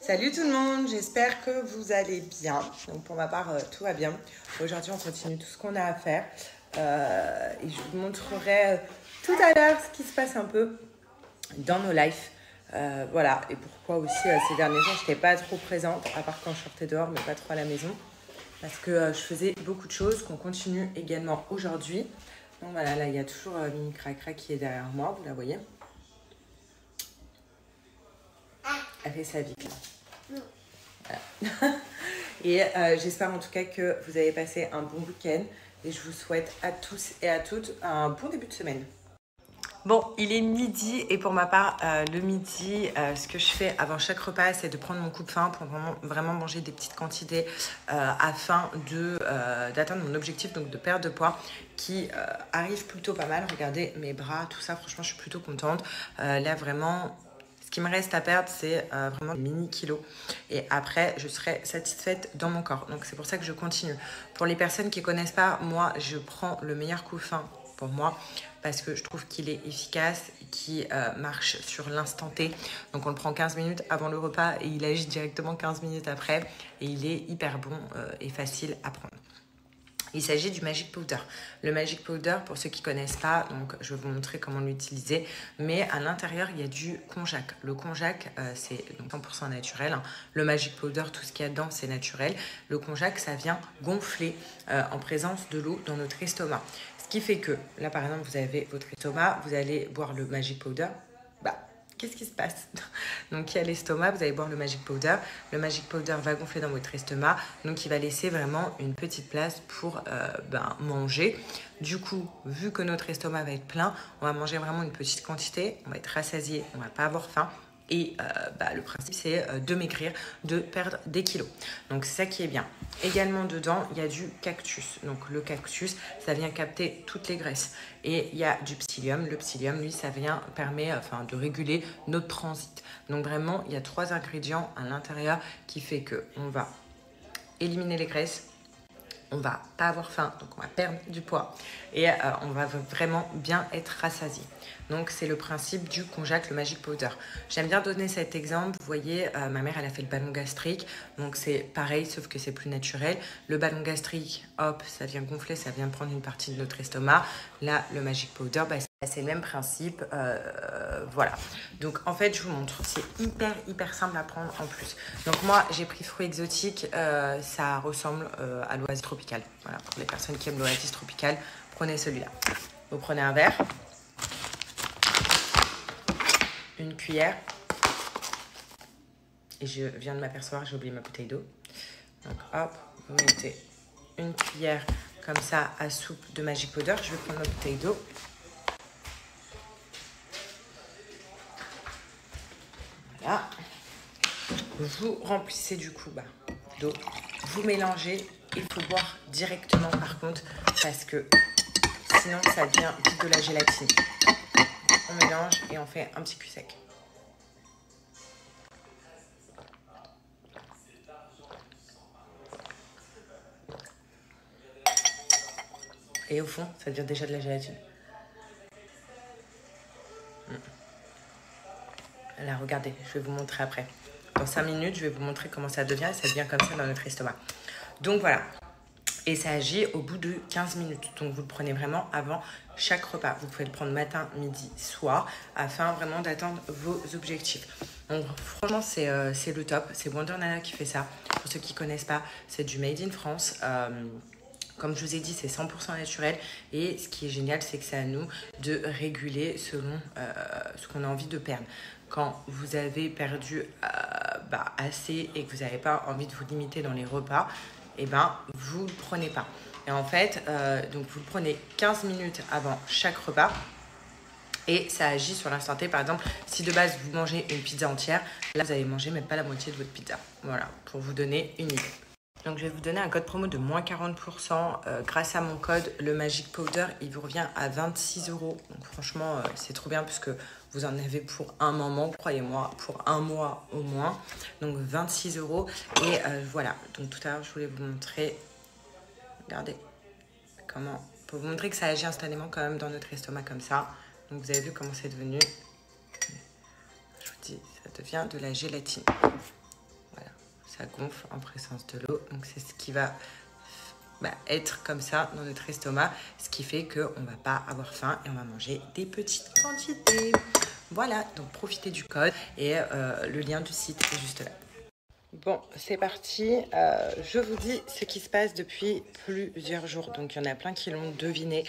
Salut tout le monde, j'espère que vous allez bien. Donc pour ma part, tout va bien. Aujourd'hui, on continue tout ce qu'on a à faire. Et je vous montrerai tout à l'heure ce qui se passe un peu dans nos lives. Voilà, et pourquoi aussi ces derniers jours, je n'étais pas trop présente, à part quand je sortais dehors, mais pas trop à la maison. Parce que je faisais beaucoup de choses qu'on continue également aujourd'hui. Donc voilà, là, il y a toujours Mini Cracra qui est derrière moi, vous la voyez. Elle fait sa vie. Voilà. Et j'espère en tout cas que vous avez passé un bon week-end. Et je vous souhaite à tous et à toutes un bon début de semaine. Bon, il est midi et pour ma part, le midi, ce que je fais avant chaque repas, c'est de prendre mon coupe-faim pour vraiment manger des petites quantités afin d'atteindre mon objectif, donc de perdre de poids, qui arrive plutôt pas mal. Regardez mes bras, tout ça, franchement, je suis plutôt contente. Là, vraiment, ce qui me reste à perdre, c'est vraiment des mini-kilos. Et après, je serai satisfaite dans mon corps. Donc, c'est pour ça que je continue. Pour les personnes qui ne connaissent pas, moi, je prends le meilleur coupe-faim pour moi parce que je trouve qu'il est efficace, qui marche sur l'instant T. Donc, on le prend 15 minutes avant le repas et il agit directement 15 minutes après. Et il est hyper bon et facile à prendre. Il s'agit du Magic Powder. Le Magic Powder, pour ceux qui ne connaissent pas, donc je vais vous montrer comment l'utiliser. Mais à l'intérieur, il y a du konjac. Le konjac, c'est 100% naturel. Hein. Le Magic Powder, tout ce qu'il y a dedans, c'est naturel. Le konjac, ça vient gonfler en présence de l'eau dans notre estomac. Ce qui fait que, là par exemple, vous avez votre estomac, vous allez boire le Magic Powder. Qu'est-ce qui se passe? Donc, il y a l'estomac, vous allez boire le Magic Powder. Le Magic Powder va gonfler dans votre estomac. Donc, il va laisser vraiment une petite place pour manger. Du coup, vu que notre estomac va être plein, on va manger vraiment une petite quantité. On va être rassasié, on ne va pas avoir faim. Et le principe, c'est de maigrir, de perdre des kilos. Donc, c'est ça qui est bien. Également, dedans, il y a du cactus. Donc, le cactus, ça vient capter toutes les graisses. Et il y a du psyllium. Le psyllium, lui, ça permet de réguler notre transit. Donc, vraiment, il y a 3 ingrédients à l'intérieur qui fait qu'on va éliminer les graisses. On ne va pas avoir faim, donc on va perdre du poids. Et on va vraiment bien être rassasié. Donc, c'est le principe du konjac, le Magic Powder. J'aime bien donner cet exemple. Vous voyez, ma mère, elle a fait le ballon gastrique. Donc, c'est pareil, sauf que c'est plus naturel. Le ballon gastrique, hop, ça vient gonfler, ça vient prendre une partie de notre estomac. Là, le Magic Powder, c'est le même principe. Voilà. Donc, en fait, je vous montre. C'est hyper simple à prendre en plus. Donc, moi, j'ai pris fruits exotiques. Ça ressemble à l'oasis tropicale. Voilà, pour les personnes qui aiment l'oasis tropicale, prenez celui-là. Vous prenez un verre. Une cuillère. Et je viens de m'apercevoir, j'ai oublié ma bouteille d'eau. Donc, hop, vous mettez une cuillère comme ça à soupe de Magic Powder. Je vais prendre ma bouteille d'eau. Voilà. Vous remplissez du coup d'eau. Vous mélangez. Il faut boire directement par contre parce que sinon ça devient vite de la gélatine. On mélange et on fait un petit cul sec. Et au fond, ça devient déjà de la gélatine. Là, regardez, je vais vous montrer après. Dans 5 minutes, je vais vous montrer comment ça devient. Et ça devient comme ça dans notre estomac. Donc voilà. Et ça agit au bout de 15 minutes. Donc vous le prenez vraiment avant chaque repas. Vous pouvez le prendre matin, midi, soir, afin vraiment d'atteindre vos objectifs. Donc franchement, c'est le top. C'est Wonder Nana qui fait ça. Pour ceux qui ne connaissent pas, c'est du Made in France. Comme je vous ai dit, c'est 100% naturel. Et ce qui est génial, c'est que c'est à nous de réguler selon ce qu'on a envie de perdre. Quand vous avez perdu assez et que vous n'avez pas envie de vous limiter dans les repas, vous ne le prenez pas. Et en fait, donc vous le prenez 15 minutes avant chaque repas. Et ça agit sur l'instant T. Par exemple, si de base vous mangez une pizza entière, là vous allez manger même pas la moitié de votre pizza. Voilà, pour vous donner une idée. Donc je vais vous donner un code promo de moins 40% grâce à mon code le Magic Powder. Il vous revient à 26 €. Donc franchement, c'est trop bien puisque vous en avez pour un moment, croyez-moi, pour un mois au moins. Donc 26 €. Et voilà, donc tout à l'heure, je voulais vous montrer, regardez, comment, pour vous montrer que ça agit instantanément quand même dans notre estomac comme ça. Donc vous avez vu comment c'est devenu, je vous dis, ça devient de la gélatine. ça gonfle en présence de l'eau. Donc c'est ce qui va être comme ça dans notre estomac, ce qui fait qu'on ne va pas avoir faim et on va manger des petites quantités. Voilà, donc profitez du code et le lien du site est juste là. Bon, c'est parti. Je vous dis ce qui se passe depuis plusieurs jours. Donc, il y en a plein qui l'ont deviné.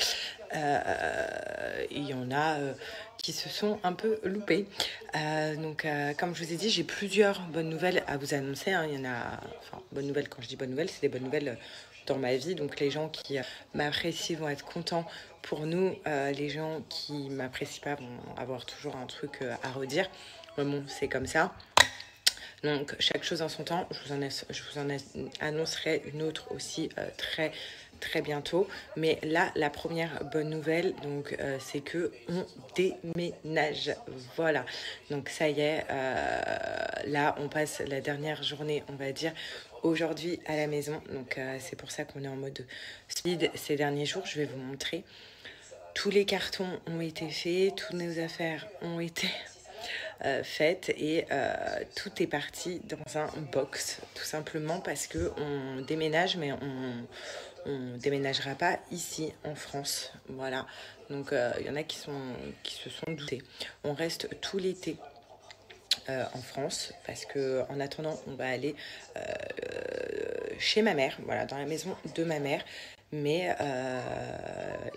Il y en a qui se sont un peu loupés. Comme je vous ai dit, j'ai plusieurs bonnes nouvelles à vous annoncer. Hein. Il y en a... Enfin, bonnes nouvelles, quand je dis bonnes nouvelles, c'est des bonnes nouvelles dans ma vie. Donc, les gens qui m'apprécient vont être contents pour nous. Les gens qui ne m'apprécient pas vont avoir toujours un truc à redire. Mais bon, c'est comme ça. Donc, chaque chose en son temps, je vous en annoncerai une autre aussi très bientôt. Mais là, la première bonne nouvelle, donc, c'est que on déménage. Voilà. Donc, ça y est, là, on passe la dernière journée, on va dire, aujourd'hui à la maison. Donc, c'est pour ça qu'on est en mode speed ces derniers jours. Je vais vous montrer. Tous les cartons ont été faits, toutes nos affaires ont été faites et tout est parti dans un box, tout simplement parce que on déménage, mais on déménagera pas ici en France. Voilà. Donc il y en a qui se sont doutés. On reste tout l'été en France parce que en attendant on va aller chez ma mère, voilà, dans la maison de ma mère. Mais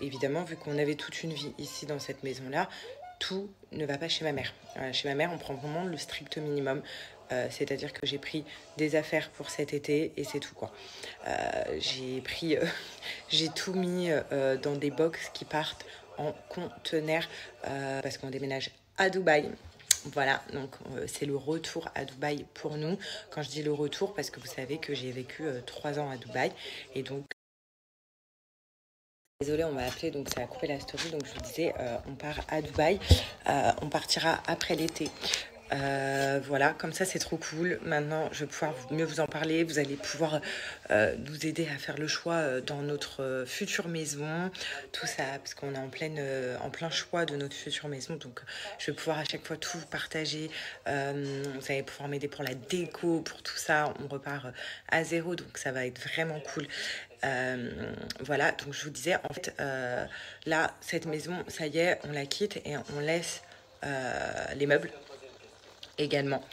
évidemment, vu qu'on avait toute une vie ici dans cette maison-là, tout ne va pas chez ma mère. Chez ma mère, on prend vraiment le strict minimum. C'est-à-dire que j'ai pris des affaires pour cet été et c'est tout quoi. J'ai tout mis dans des box qui partent en conteneur parce qu'on déménage à Dubaï. Voilà, donc c'est le retour à Dubaï pour nous. Quand je dis le retour, parce que vous savez que j'ai vécu 3 ans à Dubaï et donc désolée, on m'a appelé, donc ça a coupé la story. Donc je vous disais, on part à Dubaï. On partira après l'été. Voilà, comme ça c'est trop cool. Maintenant, je vais pouvoir mieux vous en parler. Vous allez pouvoir nous aider à faire le choix dans notre future maison. Tout ça, parce qu'on est en plein choix de notre future maison. Donc, je vais pouvoir à chaque fois tout partager. Vous allez pouvoir m'aider pour la déco, pour tout ça. On repart à zéro, donc ça va être vraiment cool. Voilà, donc je vous disais, en fait, là, cette maison, ça y est, on la quitte et on laisse les meubles également.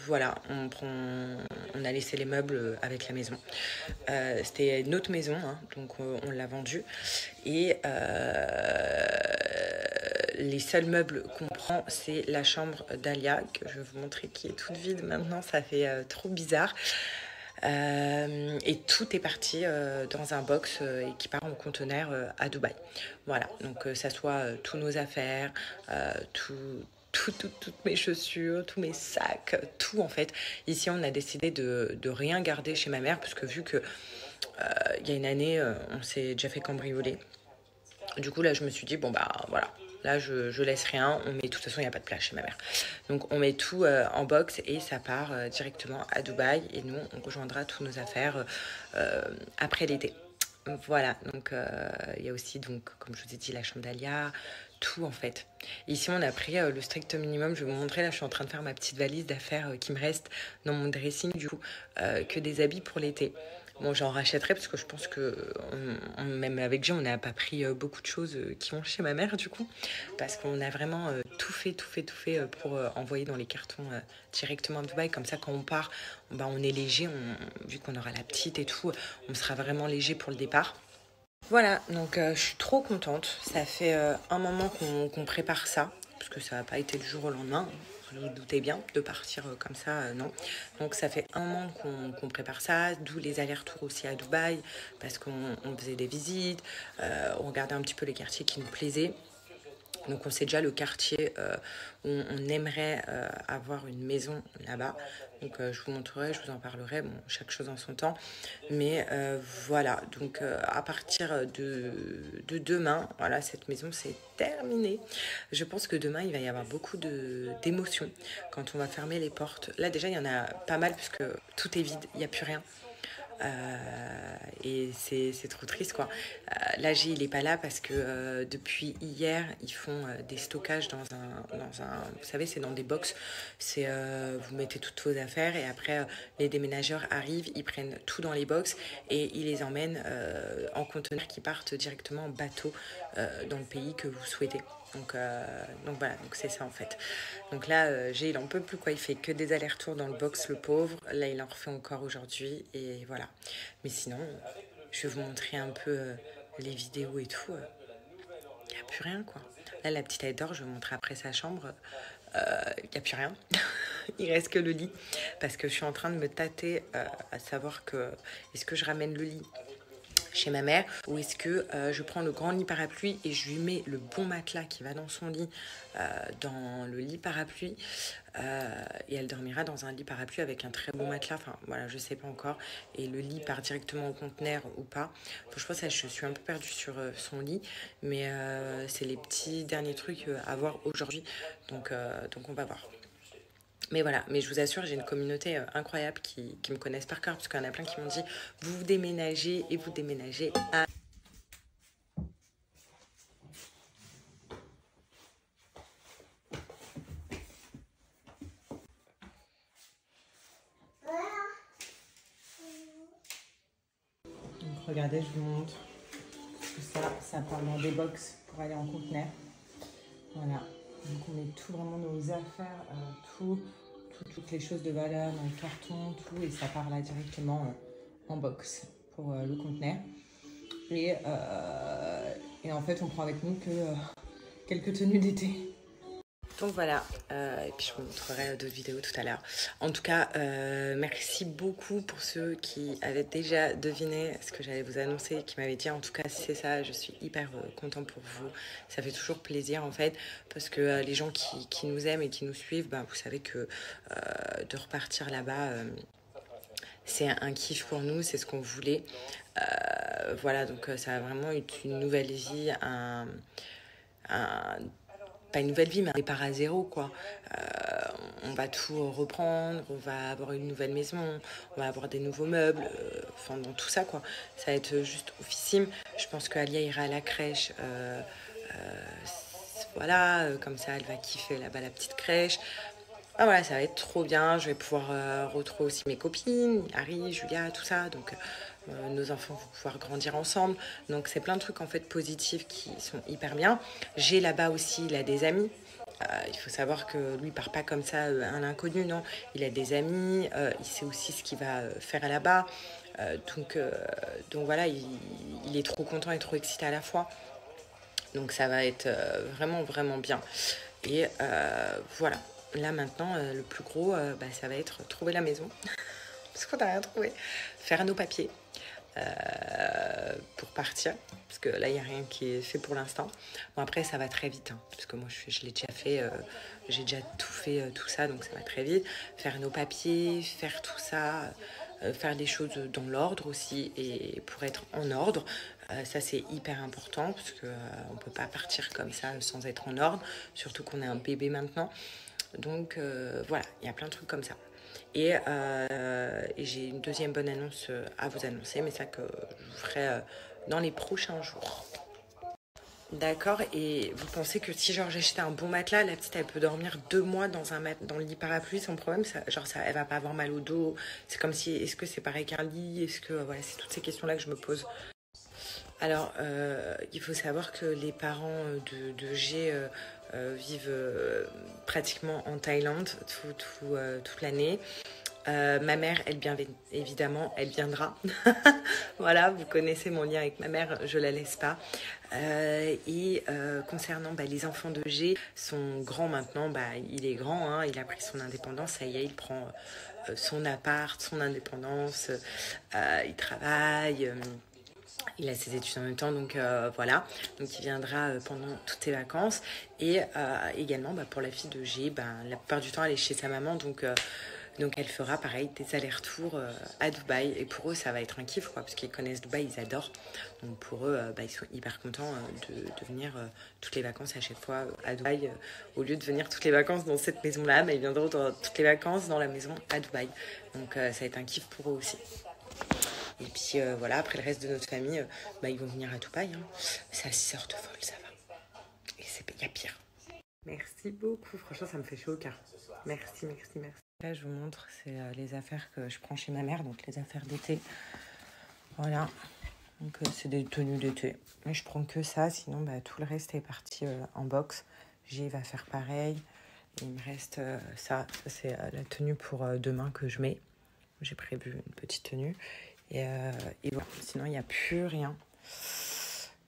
Voilà, on a laissé les meubles avec la maison. C'était une autre maison, hein, donc on l'a vendue. Et les seuls meubles qu'on prend, c'est la chambre d'Alia, que je vais vous montrer, qui est toute vide maintenant, ça fait trop bizarre. Et tout est parti dans un box et qui part en conteneur à Dubaï. Voilà, donc ça soit tous nos affaires, toutes mes chaussures, tous mes sacs, tout en fait. Ici, on a décidé de rien garder chez ma mère parce que vu que il y a une année, on s'est déjà fait cambrioler. Du coup, là, je me suis dit, bon, bah voilà. Là, je laisse rien. On met, de toute façon, il n'y a pas de place chez ma mère. Donc, on met tout en box et ça part directement à Dubaï. Et nous, on rejoindra toutes nos affaires après l'été. Voilà. Donc, il y a aussi, donc, comme je vous ai dit, la chambre d'Alia. Tout, en fait. Ici, on a pris le strict minimum. Je vais vous montrer. Là, je suis en train de faire ma petite valise d'affaires qui me reste dans mon dressing, du coup, que des habits pour l'été. Bon, j'en rachèterai parce que je pense que même avec Jean, on n'a pas pris beaucoup de choses qui vont chez ma mère du coup. Parce qu'on a vraiment tout fait pour envoyer dans les cartons directement à Dubaï. Comme ça, quand on part, on est léger. Vu qu'on aura la petite et tout, on sera vraiment léger pour le départ. Voilà, donc je suis trop contente. Ça fait un moment qu'on prépare ça. Parce que ça n'a pas été du jour au lendemain. Vous vous doutez bien, de partir comme ça, non. Donc ça fait un moment qu'on prépare ça, d'où les allers-retours aussi à Dubaï, parce qu'on faisait des visites, on regardait un petit peu les quartiers qui nous plaisaient. Donc on sait déjà le quartier où on aimerait avoir une maison là-bas. Donc je vous montrerai, je vous en parlerai, bon, chaque chose en son temps. Mais voilà, donc à partir de demain, voilà, cette maison c'est terminé. Je pense que demain il va y avoir beaucoup d'émotions quand on va fermer les portes. Là déjà il y en a pas mal puisque tout est vide, il n'y a plus rien. Et c'est trop triste, quoi. Là, il n'est pas là parce que depuis hier, ils font des stockages dans un... Vous savez, c'est dans des box. Vous mettez toutes vos affaires et après, les déménageurs arrivent, ils prennent tout dans les box et ils les emmènent en conteneurs qui partent directement en bateau dans le pays que vous souhaitez. Donc voilà, donc c'est ça en fait. Donc là, il en peut plus, quoi. Il fait que des allers-retours dans le box, le pauvre. Là, il en refait encore aujourd'hui et voilà. Mais sinon, je vais vous montrer un peu les vidéos et tout. Il n'y a plus rien, quoi. Là, la petite elle dort, je vais vous montrer après sa chambre. Il n'y a plus rien. Il reste que le lit. Parce que je suis en train de me tâter à savoir que est-ce que je ramène le lit chez ma mère ou est-ce que je prends le grand lit parapluie et je lui mets le bon matelas qui va dans son lit dans le lit parapluie et elle dormira dans un lit parapluie avec un très bon matelas, enfin voilà, je sais pas encore, et le lit part directement au conteneur ou pas. Enfin, je pense que je suis un peu perdue sur son lit, mais c'est les petits derniers trucs à voir aujourd'hui, donc on va voir. Mais voilà, mais je vous assure, j'ai une communauté incroyable qui me connaissent par cœur, parce qu'il y en a plein qui m'ont dit, vous déménagez et vous déménagez à... Donc regardez, je vous montre. Tout ça part dans des box pour aller en conteneur. Voilà, donc on met tout, vraiment nos affaires, toutes les choses de valeur dans le carton, tout, et ça part là directement en box pour le conteneur. Et en fait, on prend avec nous que quelques tenues d'été. Donc voilà, et puis je vous montrerai d'autres vidéos tout à l'heure. En tout cas, merci beaucoup pour ceux qui avaient déjà deviné ce que j'allais vous annoncer, qui m'avaient dit en tout cas si c'est ça, je suis hyper contente pour vous. Ça fait toujours plaisir en fait, parce que les gens qui nous aiment et qui nous suivent, bah, vous savez que de repartir là-bas, c'est un kiff pour nous, c'est ce qu'on voulait. Voilà, donc ça a vraiment eu une nouvelle vie, pas une nouvelle vie, mais un départ à zéro, quoi. On va tout reprendre, on va avoir une nouvelle maison, on va avoir des nouveaux meubles, enfin dans tout ça, quoi. Ça va être juste oufissime. Je pense qu'Alia ira à la crèche, voilà, comme ça elle va kiffer là-bas la petite crèche. Ah voilà, ça va être trop bien, je vais pouvoir retrouver aussi mes copines, Harry, Julia, tout ça, donc nos enfants vont pouvoir grandir ensemble, donc c'est plein de trucs en fait positifs qui sont hyper bien. J'ai là-bas aussi, il a des amis, il faut savoir que lui il part pas comme ça à l'inconnu, non, il a des amis, il sait aussi ce qu'il va faire là-bas, donc voilà, il est trop content et trop excité à la fois, donc ça va être vraiment vraiment bien, et voilà. Là maintenant, le plus gros, ça va être trouver la maison, parce qu'on n'a rien trouvé. Faire nos papiers pour partir, parce que là, il n'y a rien qui est fait pour l'instant. Bon, après, ça va très vite, hein, parce que moi, je l'ai déjà fait, j'ai déjà tout fait, tout ça, donc ça va très vite. Faire nos papiers, faire tout ça, faire des choses dans l'ordre aussi, et pour être en ordre. Ça, c'est hyper important, parce qu'on ne peut pas partir comme ça sans être en ordre, surtout qu'on est un bébé maintenant. Donc voilà, il y a plein de trucs comme ça. Et j'ai une deuxième bonne annonce à vous annoncer, mais ça que je vous ferai dans les prochains jours. D'accord, et vous pensez que si genre j'achetais un bon matelas, la petite elle peut dormir 2 mois dans le lit parapluie sans problème, ça, genre ça, elle va pas avoir mal au dos, c'est comme si, est-ce que c'est pareil qu'un lit, est-ce que, voilà, c'est toutes ces questions-là que je me pose. Alors, il faut savoir que les parents de G vivent pratiquement en Thaïlande toute l'année. Ma mère, évidemment, elle viendra. Voilà, vous connaissez mon lien avec ma mère, je la laisse pas. Concernant les enfants de G, sont grands maintenant, il est grand, hein, il a pris son indépendance, ça y est, il prend son appart, son indépendance, il travaille. Il a ses études en même temps, donc voilà. Donc il viendra pendant toutes ses vacances. Et également, pour la fille de G, la plupart du temps, elle est chez sa maman. Donc elle fera pareil, des allers-retours à Dubaï. Et pour eux, ça va être un kiff, quoi, parce qu'ils connaissent Dubaï, ils adorent. Donc pour eux, ils sont hyper contents de venir toutes les vacances à chaque fois à Dubaï. Au lieu de venir toutes les vacances dans cette maison-là, ils viendront toutes les vacances dans la maison à Dubaï. Donc ça va être un kiff pour eux aussi. Et puis voilà, après le reste de notre famille, ils vont venir à Dubaï. Hein. Ça sorte folle, ça va. Et il y a pire. Merci beaucoup, franchement ça me fait chaud au cœur. Merci. Là je vous montre, c'est les affaires que je prends chez ma mère, donc les affaires d'été. Voilà, donc c'est des tenues d'été. Mais je prends que ça, sinon tout le reste est parti en box. J'y va faire pareil. Il me reste ça c'est la tenue pour demain que je mets. J'ai prévu une petite tenue. Et voilà, sinon il n'y a plus rien.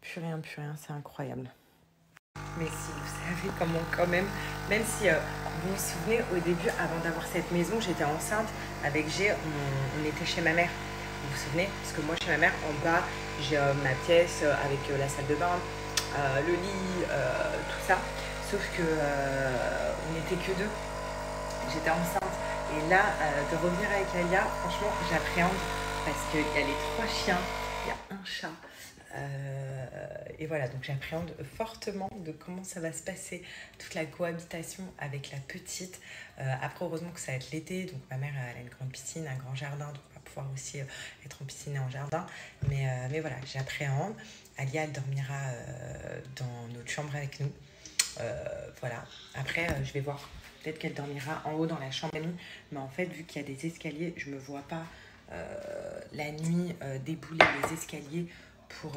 Plus rien, c'est incroyable. Mais si vous savez comment quand même si vous vous souvenez, au début, avant d'avoir cette maison, j'étais enceinte. Avec G, on était chez ma mère. Vous vous souvenez? Parce que moi, chez ma mère, en bas, j'ai ma pièce avec la salle de bain, le lit, tout ça. Sauf que on n'était que deux. J'étais enceinte. Et là, de revenir avec Alia, franchement, j'appréhende parce qu'il y a les 3 chiens, il y a un chat. Et voilà, donc j'appréhende fortement de comment ça va se passer, toute la cohabitation avec la petite. Après, heureusement que ça va être l'été, donc ma mère elle a une grande piscine, un grand jardin, donc on va pouvoir aussi être en piscine et en jardin. Mais voilà, j'appréhende. Alia, elle dormira dans notre chambre avec nous. Voilà, après, je vais voir. Peut-être qu'elle dormira en haut dans la chambre amie. Mais en fait, vu qu'il y a des escaliers, je ne me vois pas la nuit débouler les escaliers pour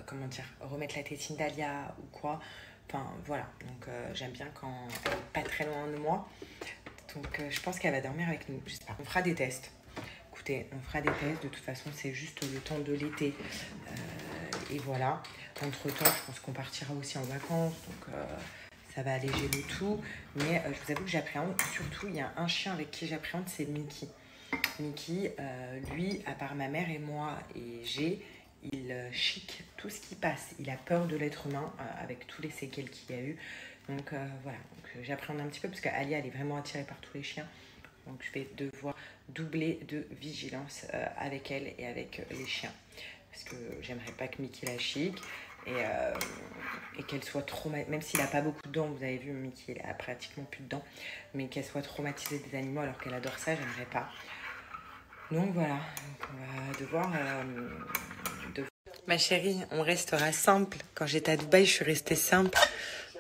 comment dire, remettre la tétine d'Alia ou quoi. Enfin, voilà. Donc, j'aime bien quand elle n'est pas très loin de moi. Donc, je pense qu'elle va dormir avec nous. J'espère. On fera des tests. Écoutez, on fera des tests. De toute façon, c'est juste le temps de l'été. Et voilà. Entre-temps, je pense qu'on partira aussi en vacances. Donc, ça va alléger le tout. Mais je vous avoue que j'appréhende. Surtout, il y a un chien avec qui j'appréhende, c'est Mickey. Mickey, lui, à part ma mère et moi et G, il chic tout ce qui passe. Il a peur de l'être humain avec tous les séquelles qu'il y a eu. Donc voilà, j'appréhende un petit peu parce qu'Alia, elle est vraiment attirée par tous les chiens. Donc je vais devoir doubler de vigilance avec elle et avec les chiens. Parce que j'aimerais pas que Mickey la chic et qu'elle soit traumatisée, même s'il n'a pas beaucoup de dents, vous avez vu, Mickey il a pratiquement plus de dents, mais qu'elle soit traumatisée des animaux alors qu'elle adore ça, j'aimerais pas. Donc voilà, on va devoir... Ma chérie, on restera simple. Quand j'étais à Dubaï, je suis restée simple.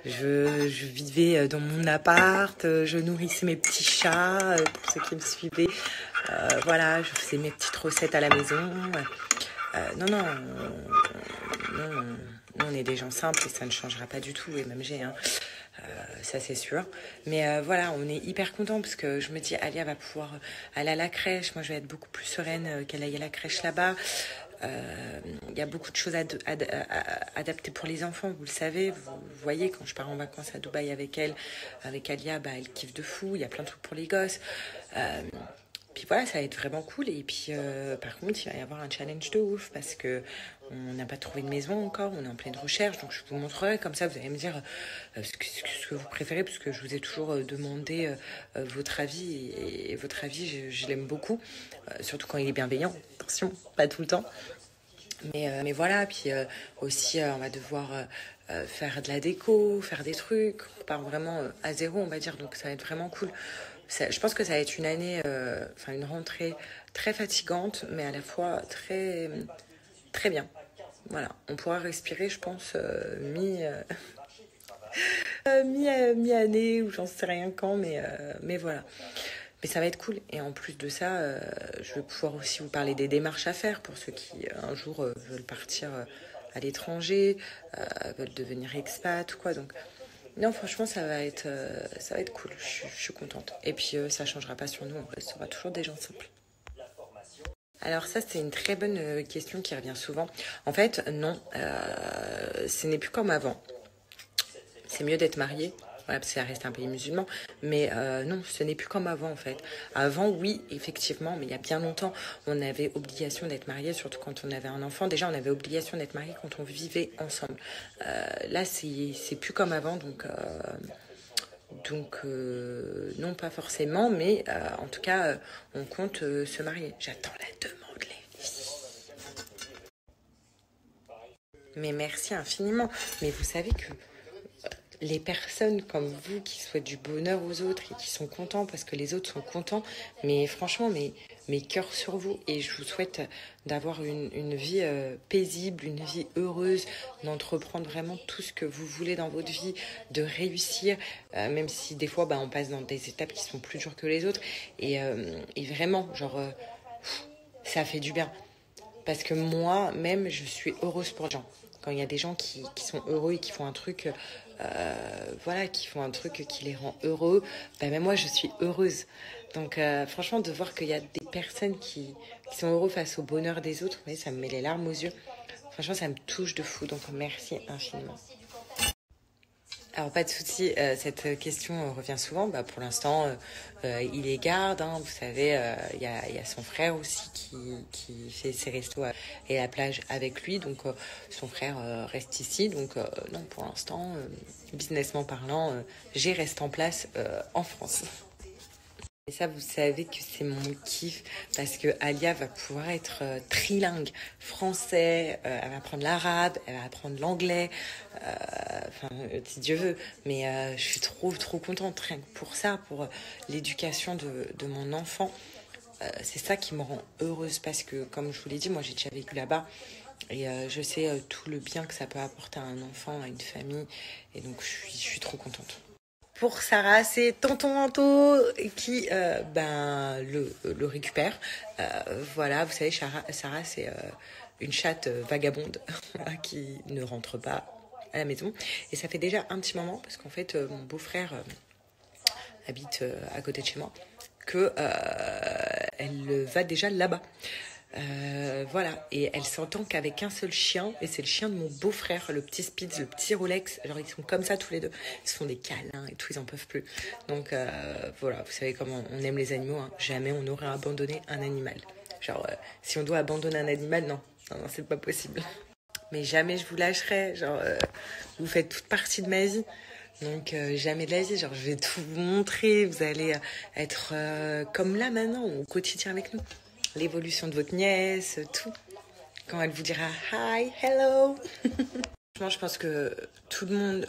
Je vivais dans mon appart, je nourrissais mes petits chats, pour ceux qui me suivaient. Voilà, je faisais mes petites recettes à la maison. Non, on est des gens simples et ça ne changera pas du tout. Et même j'ai, ça c'est sûr. Mais voilà, on est hyper contents parce que je me dis, Alia va pouvoir aller à la crèche. Moi, je vais être beaucoup plus sereine qu'elle aille à la crèche là-bas. Il y a beaucoup de choses adaptées pour les enfants, vous le savez. Vous voyez, quand je pars en vacances à Dubaï avec elle, avec Alia, elle kiffe de fou. Il y a plein de trucs pour les gosses. Puis voilà, ça va être vraiment cool. Et puis, par contre, il va y avoir un challenge de ouf parce que on n'a pas trouvé de maison encore. On est en pleine recherche. Donc, je vous montrerai. Comme ça, vous allez me dire ce que vous préférez parce que je vous ai toujours demandé votre avis. Et votre avis, je l'aime beaucoup. Surtout quand il est bienveillant. Attention, pas tout le temps. Mais voilà. Puis aussi, on va devoir faire de la déco, faire des trucs. On part vraiment à zéro, on va dire. Donc, ça va être vraiment cool. Je pense que ça va être une année, une rentrée très fatigante, mais à la fois très, très bien. Voilà, on pourra respirer, je pense, mi-année ou j'en sais rien quand, mais voilà. Mais ça va être cool. Et en plus de ça, je vais pouvoir aussi vous parler des démarches à faire pour ceux qui, un jour, veulent partir à l'étranger, veulent devenir expat ou quoi. Donc, non, franchement, ça va être cool. Je suis contente. Et puis, ça ne changera pas sur nous. On restera toujours des gens simples. Alors ça, c'est une très bonne question qui revient souvent. En fait, non, ce n'est plus comme avant. C'est mieux d'être marié. Voilà, parce que ça reste un pays musulman. Mais non, ce n'est plus comme avant, en fait. Avant, oui, effectivement, mais il y a bien longtemps, on avait obligation d'être marié, surtout quand on avait un enfant. Déjà, on avait obligation d'être marié quand on vivait ensemble. Là, c'est plus comme avant, donc non, pas forcément, mais en tout cas, on compte se marier. J'attends la demande, les filles. Mais merci infiniment. Mais vous savez que les personnes comme vous qui souhaitent du bonheur aux autres et qui sont contents parce que les autres sont contents, mais franchement, mes cœurs sur vous. Et je vous souhaite d'avoir une vie paisible, une vie heureuse, d'entreprendre vraiment tout ce que vous voulez dans votre vie, de réussir, même si des fois on passe dans des étapes qui sont plus dures que les autres. Et vraiment, genre, ça fait du bien. Parce que moi, même, je suis heureuse pour les gens. Quand il y a des gens qui sont heureux et qui font un truc, voilà, qui font un truc qui les rend heureux, même moi, je suis heureuse. Donc, franchement, de voir qu'il y a des personnes qui sont heureux face au bonheur des autres, mais ça me met les larmes aux yeux. Franchement, ça me touche de fou. Donc, merci infiniment. Alors, pas de souci, cette question revient souvent. Pour l'instant, il est garde, hein, vous savez, il y a son frère aussi qui fait ses restos et la plage avec lui. Donc, son frère reste ici. Donc, non, pour l'instant, businessment parlant, j'ai reste en place en France. Et ça, vous savez que c'est mon kiff parce que Alia va pouvoir être trilingue, français, elle va apprendre l'arabe, elle va apprendre l'anglais, si Dieu veut. Mais je suis trop contente rien que pour ça, pour l'éducation de mon enfant. C'est ça qui me rend heureuse parce que, comme je vous l'ai dit, moi j'ai déjà vécu là-bas. Et je sais tout le bien que ça peut apporter à un enfant, à une famille. Et donc je suis trop contente. Pour Sarah, c'est tonton Anto qui le récupère. Voilà, vous savez, Sarah c'est une chatte vagabonde qui ne rentre pas à la maison. Et ça fait déjà un petit moment, parce qu'en fait, mon beau-frère habite à côté de chez moi, elle va déjà là-bas. Voilà, et elle s'entend qu'avec un seul chien, et c'est le chien de mon beau-frère, le petit Spitz, le petit Rolex. Genre ils sont comme ça tous les deux, ils se font des câlins et tout, ils en peuvent plus. Donc voilà, vous savez comment on aime les animaux, hein. Jamais on n'aurait abandonné un animal. Genre si on doit abandonner un animal, non, c'est pas possible. Mais jamais je vous lâcherai, genre vous faites toute partie de ma vie. Donc jamais de la vie, genre je vais tout vous montrer, vous allez être comme là maintenant, au quotidien avec nous. L'évolution de votre nièce, tout. Quand elle vous dira hi, hello. Franchement, je pense que tout le monde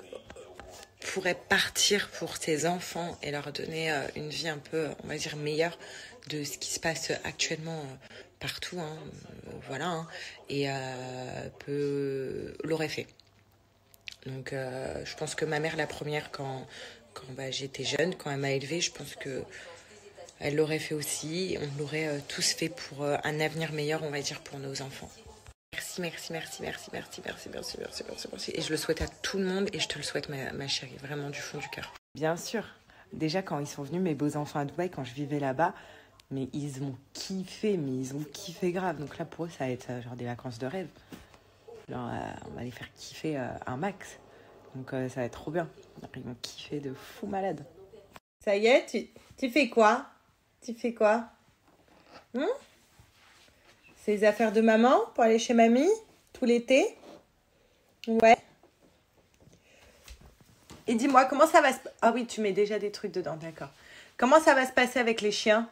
pourrait partir pour ses enfants et leur donner une vie un peu, on va dire, meilleure de ce qui se passe actuellement partout. Hein. Voilà. Hein. Et l'aurait fait. Donc, je pense que ma mère, la première, quand j'étais jeune, quand elle m'a élevée, je pense que elle l'aurait fait aussi. On l'aurait tous fait pour un avenir meilleur, on va dire, pour nos enfants. Merci. Et je le souhaite à tout le monde et je te le souhaite, ma chérie, vraiment du fond du cœur. Bien sûr. Déjà, quand ils sont venus, mes beaux-enfants à Dubaï, quand je vivais là-bas, mais ils ont kiffé grave. Donc là, pour eux, ça va être genre des vacances de rêve. Genre, on va les faire kiffer un max. Donc ça va être trop bien. Ils vont kiffer de fou malade. Ça y est, tu fais quoi? Tu fais quoi? C'est les affaires de maman pour aller chez mamie tout l'été? Ouais. Et dis-moi, comment ça va se... Ah oui, tu mets déjà des trucs dedans, d'accord. Comment ça va se passer avec les chiens?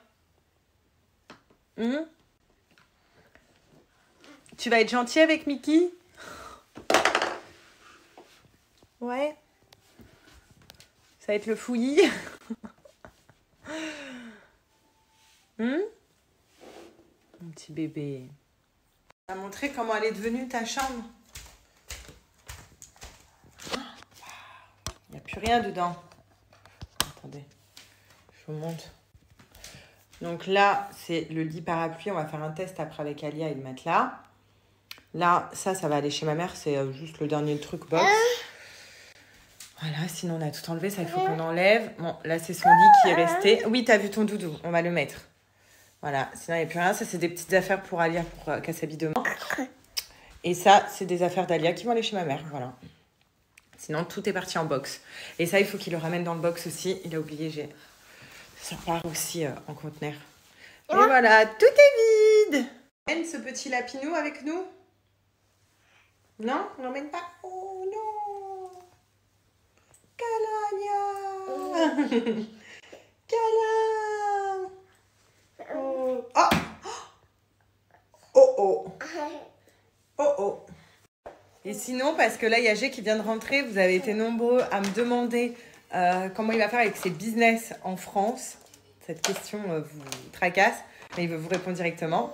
Tu vas être gentil avec Mickey? Ouais. Ça va être le fouillis. Mon petit bébé. Tu vas montrer comment elle est devenue ta chambre. Il n'y a plus rien dedans. Attendez, je vous montre. Donc là, c'est le lit parapluie. On va faire un test après avec Alia et le matelas. Là, ça va aller chez ma mère. C'est juste le dernier truc box. Voilà, sinon on a tout enlevé. Ça, il faut qu'on enlève. Bon, là, c'est son lit qui est resté. Oui, t'as vu ton doudou. On va le mettre. Voilà, sinon il n'y a plus rien. Ça, c'est des petites affaires pour Alia, pour qu'elle s'habille demain. Et ça, c'est des affaires d'Alia qui vont aller chez ma mère. Voilà. Sinon, tout est parti en box. Et ça, il faut qu'il le ramène dans le box aussi. Il a oublié, ça part aussi en conteneur. Et voilà, tout est vide. Emmène ce petit lapinou avec nous? Non, on l'emmène pas. Oh non. Câlin, câlin. Oh. Oh. Oh. Oh. Oh. Et sinon, parce que là, il y a G qui vient de rentrer, vous avez été nombreux à me demander comment il va faire avec ses business en France. Cette question vous tracasse, mais il veut vous répondre directement.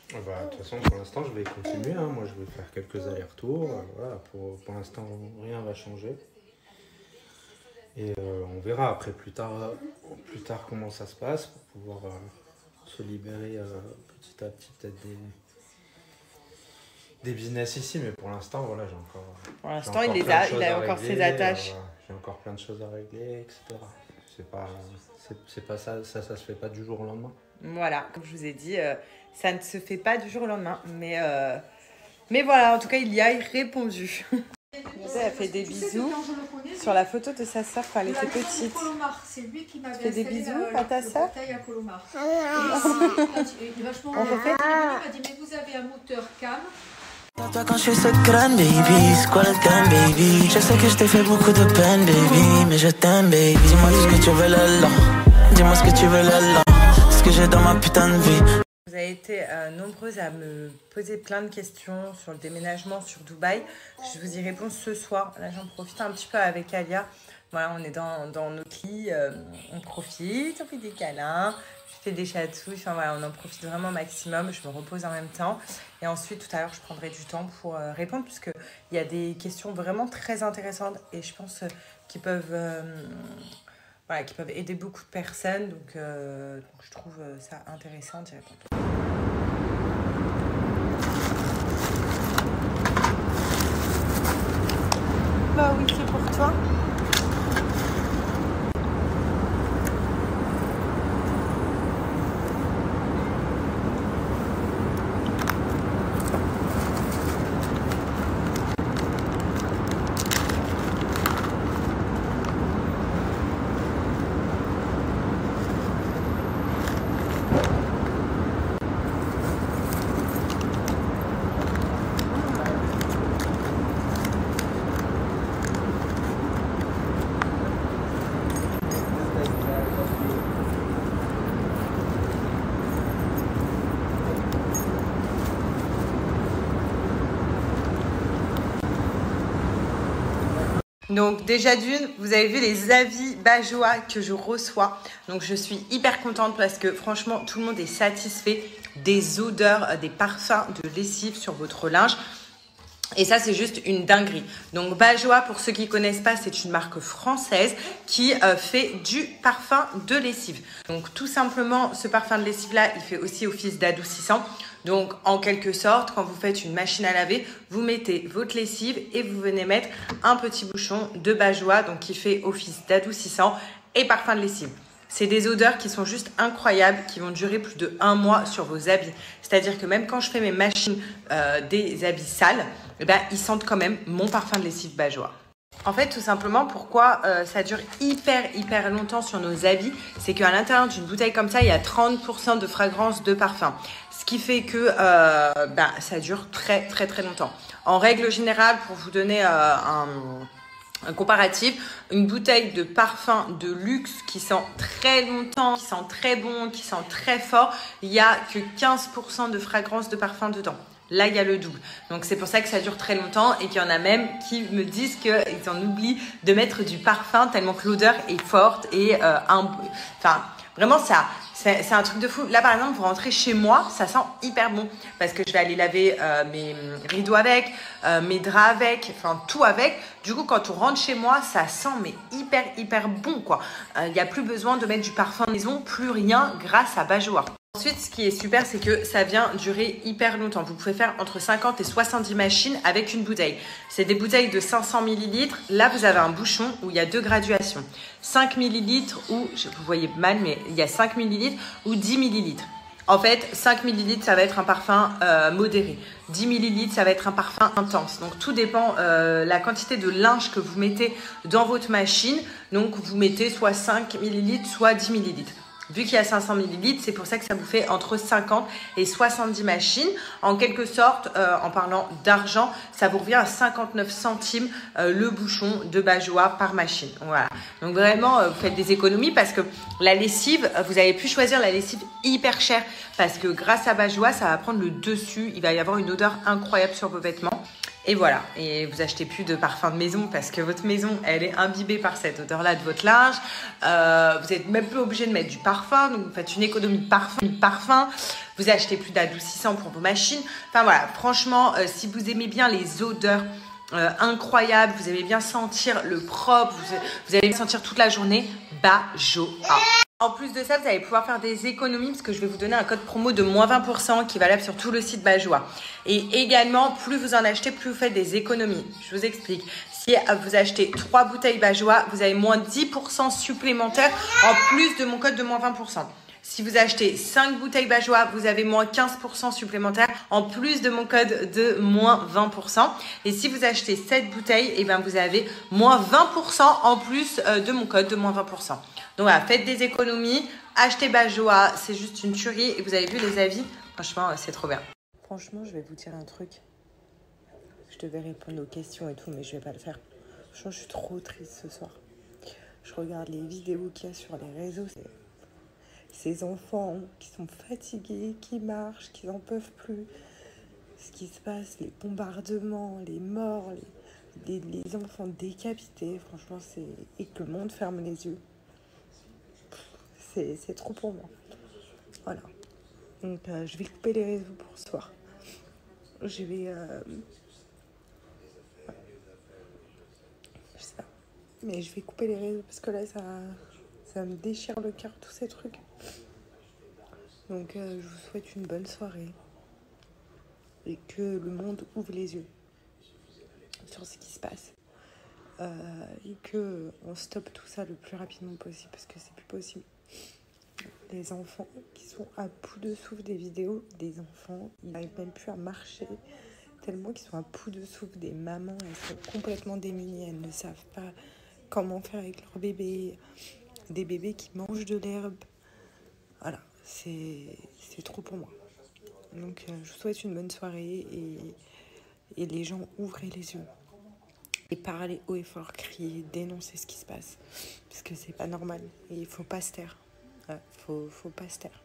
De toute façon, pour l'instant, je vais continuer. Hein. Moi, je vais faire quelques allers-retours. Voilà, pour l'instant, rien ne va changer. Et on verra après plus tard comment ça se passe pour pouvoir se libérer petit à petit peut-être des business ici. Mais pour l'instant, voilà, j'ai encore. Pour l'instant, il a encore ses attaches. J'ai encore plein de choses à régler, etc. C'est pas ça se fait pas du jour au lendemain. Voilà, comme je vous ai dit, ça ne se fait pas du jour au lendemain. Mais voilà, en tout cas, il y a répondu. Elle a fait des bisous sur la photo de sa sœur quand elle était petite. C'est lui qui m'avait fait des bisous à ta sœur. On refait. Il m'a dit, mais vous avez un moteur cam. Toi quand je suis secrète, baby, c'est quoi le thème, baby? Je sais que je t'ai fait beaucoup de peine, baby, mais je t'aime, baby. Dis-moi tout ce que tu veux là, dis-moi ce que tu veux là, ce que j'ai dans ma putain de vie. Vous avez été nombreuses à me poser plein de questions sur le déménagement sur Dubaï. Je vous y réponds ce soir. Là, j'en profite un petit peu avec Alia. Voilà, on est dans notre lit, on profite, on fait des câlins, je fais des chatouilles. Enfin voilà, on en profite vraiment au maximum. Je me repose en même temps. Et ensuite, tout à l'heure, je prendrai du temps pour répondre puisqu'il y a des questions vraiment très intéressantes et je pense qui peuvent aider beaucoup de personnes. Donc je trouve ça intéressant d'y répondre. Bah oui, c'est pour toi. Donc déjà d'une, vous avez vu les avis Bajoa que je reçois. Donc je suis hyper contente parce que franchement, tout le monde est satisfait des odeurs, des parfums de lessive sur votre linge. Et ça, c'est juste une dinguerie. Donc Bajoa, pour ceux qui ne connaissent pas, c'est une marque française qui fait du parfum de lessive. Donc tout simplement, ce parfum de lessive-là, il fait aussi office d'adoucissant. Donc en quelque sorte, quand vous faites une machine à laver, vous mettez votre lessive et vous venez mettre un petit bouchon de Bajoa, donc qui fait office d'adoucissant et parfum de lessive. C'est des odeurs qui sont juste incroyables, qui vont durer plus de 1 mois sur vos habits. C'est-à-dire que même quand je fais mes machines des habits sales, eh ben, ils sentent quand même mon parfum de lessive Bajoa. En fait, tout simplement, pourquoi ça dure hyper longtemps sur nos habits, c'est qu'à l'intérieur d'une bouteille comme ça, il y a 30% de fragrance de parfum. Ce qui fait que ça dure très longtemps. En règle générale, pour vous donner un comparatif, une bouteille de parfum de luxe qui sent très longtemps, qui sent très bon, qui sent très fort, il n'y a que 15% de fragrance de parfum dedans. Là, il y a le double. Donc, c'est pour ça que ça dure très longtemps et qu'il y en a même qui me disent qu'ils en oublient de mettre du parfum tellement que l'odeur est forte et vraiment, c'est un truc de fou. Là, par exemple, vous rentrez chez moi, ça sent hyper bon parce que je vais aller laver mes rideaux avec, mes draps avec, enfin tout avec. Du coup, quand on rentre chez moi, ça sent mais hyper bon, quoi. Il n'y a plus besoin de mettre du parfum maison, plus rien grâce à Bajoa. Ensuite, ce qui est super, c'est que ça vient durer hyper longtemps. Vous pouvez faire entre 50 et 70 machines avec une bouteille. C'est des bouteilles de 500 ml. Là, vous avez un bouchon où il y a 2 graduations. 5 ml ou, vous voyez mal, mais il y a 5 ml ou 10 ml. En fait, 5 ml, ça va être un parfum modéré. 10 ml, ça va être un parfum intense. Donc, tout dépend la quantité de linge que vous mettez dans votre machine. Donc, vous mettez soit 5 ml, soit 10 ml. Vu qu'il y a 500 ml, c'est pour ça que ça vous fait entre 50 et 70 machines. En quelque sorte, en parlant d'argent, ça vous revient à 59 centimes le bouchon de Bajoa par machine. Voilà. Donc vraiment, vous faites des économies parce que la lessive, vous avez pu choisir la lessive hyper chère parce que grâce à Bajoa, ça va prendre le dessus. Il va y avoir une odeur incroyable sur vos vêtements. Et voilà, et vous achetez plus de parfum de maison parce que votre maison, elle est imbibée par cette odeur-là de votre linge. Vous n'êtes même plus obligé de mettre du parfum, donc vous faites une économie de parfum. Vous achetez plus d'adoucissant pour vos machines. Enfin voilà, franchement, si vous aimez bien les odeurs incroyables, vous aimez bien sentir le propre, vous allez sentir toute la journée, Bajoa. En plus de ça, vous allez pouvoir faire des économies parce que je vais vous donner un code promo de moins 20% qui est valable sur tout le site Bajoa. Et également, plus vous en achetez, plus vous faites des économies. Je vous explique. Si vous achetez 3 bouteilles Bajoa, vous avez moins 10% supplémentaire en plus de mon code de moins 20%. Si vous achetez 5 bouteilles Bajoa, vous avez moins 15% supplémentaire en plus de mon code de moins 20%. Et si vous achetez 7 bouteilles, eh ben vous avez moins 20% en plus de mon code de moins 20%. Donc voilà, faites des économies, achetez Bajoa, c'est juste une tuerie. Et vous avez vu les avis, franchement, c'est trop bien. Franchement, je vais vous dire un truc. Je devais répondre aux questions et tout, mais je vais pas le faire. Franchement, je suis trop triste ce soir. Je regarde les vidéos qu'il y a sur les réseaux. Ces enfants qui sont fatigués, qui marchent, qui n'en peuvent plus. Ce qui se passe, les bombardements, les morts, les enfants décapités. Franchement, et que le monde ferme les yeux. C'est trop pour moi. Voilà. Donc, je vais couper les réseaux pour ce soir. Je vais... je sais pas. Mais je vais couper les réseaux parce que là, ça me déchire le cœur, tous ces trucs. Donc, je vous souhaite une bonne soirée. Et que le monde ouvre les yeux sur ce qui se passe. Et qu'on stoppe tout ça le plus rapidement possible parce que c'est plus possible. Les enfants qui sont à bout de souffle des vidéos, des enfants, ils n'arrivent même plus à marcher tellement qu'ils sont à bout de souffle. Des mamans, elles sont complètement démunies, elles ne savent pas comment faire avec leurs bébés. Des bébés qui mangent de l'herbe. Voilà, c'est trop pour moi. Donc je vous souhaite une bonne soirée et les gens ouvrez les yeux. Et parler haut et fort, crier, dénoncer ce qui se passe. Parce que c'est pas normal. Et il faut pas se taire. Faut pas se taire.